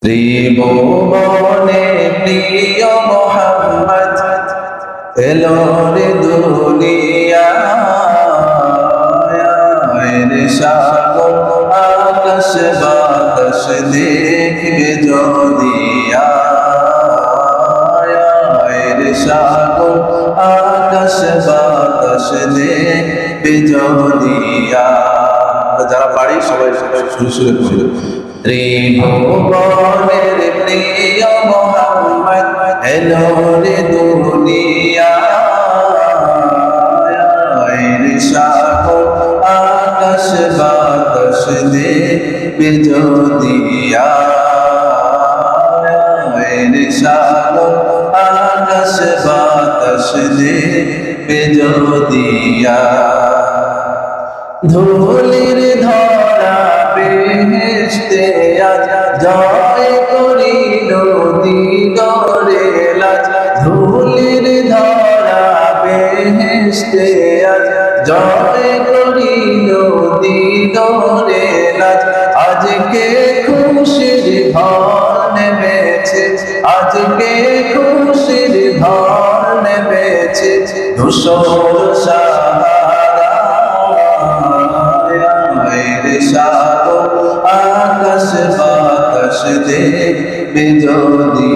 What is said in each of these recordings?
ত্রিভুবনে প্রিয় মোহাম্মদ এলো রে দুনিয়ায় সাগর আকাশ বাতাস দেখবে যদি সাগর আকাশ বাতাস দেখবে যদি যারা পারি সবাই সুরে সুরে পড়ি ত্রিভুবনের প্রিয় মোহাম্মদ এলো রে দুনিয়ায় সাগর আকাশ বাতাস দেখবে যদি সাগর আকাশ বাতাস দেখবে যদি ধুলির ধরা বেহেশতে আজ জয় করিল দিগরে লাজ ধুলির ধরা বেহেশতে আজ জয় করিল দিগরে লাজ আজকে খুশির ঘর নেমেছে আজকে খুশির ঘর নেমেছে ধূসর সাগর আকাশ বাতাস দেখবে যদি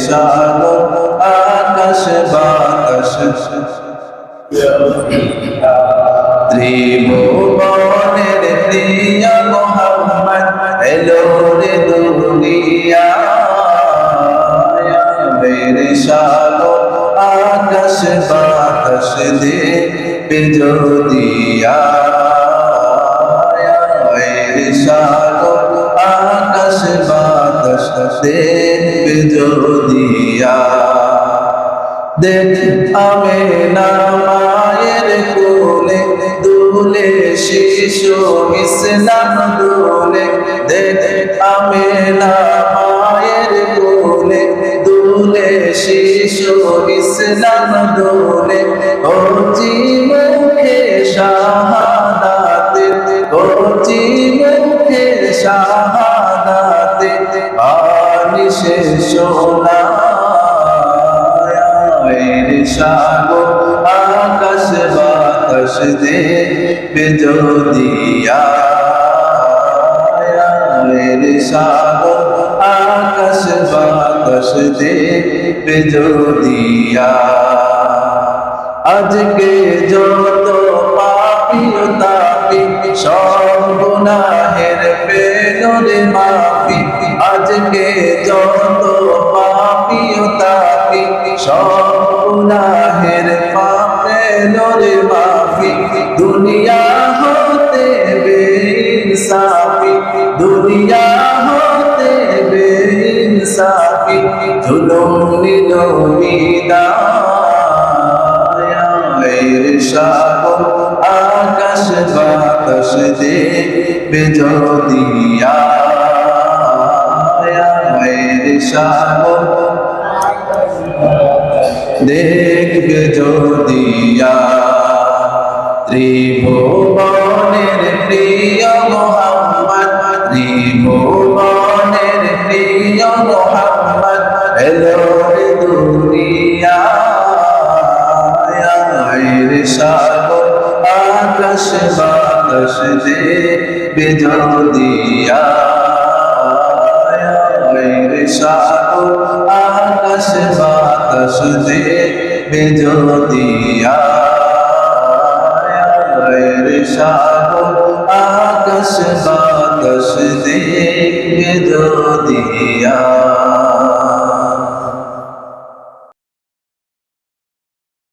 সাগর আকাশ বাতাস ত্রিভুবনের প্রিয় মোহাম্মদ এলো রে দুনিয়ায় সাগর আকাশ বাতাস দেখবে যদি সাগর আকাশ বাতাস দেখবে যদি দেখ আমেনা মায়ের কোলে দুলে শিশু ইসলাম দোলে দেখ আমেনা মায়ের কোলে দুলে শিশু ইসলাম দোলে কচি মুখে শাহাদাতে কচি মুখে শাহাদাতে বানিশে সোনা সাগর আকাশ বাতাস দেখবে যদি সাগর আকাশ বাতাস দেখবে যদি আজকে যত পাপী তাপি সব গুনাহের পেলরে মাফি আজকে যত পাপী তাপি সব গুনাহের পেলরে মাফি দুনিয়া হতে বেইনসাফি দুনিয়া হতে বেইনসাফি জুলুম নিল বিদায় সাগর আকাশ বাতাস দেখবে যদি সাগর দেখবে যদি ত্রিভুবনের প্রিয় মোহাম্মদ ত্রিভুবনের প্রিয় মোহাম্মদ এলো রে দুনিয়ায় সাগর আকাশ বাতাস দেখবে যদি সাগর আকাশ বাতাস দেখবে যদি সাগর আকাশ বাতাস দেখবে যদি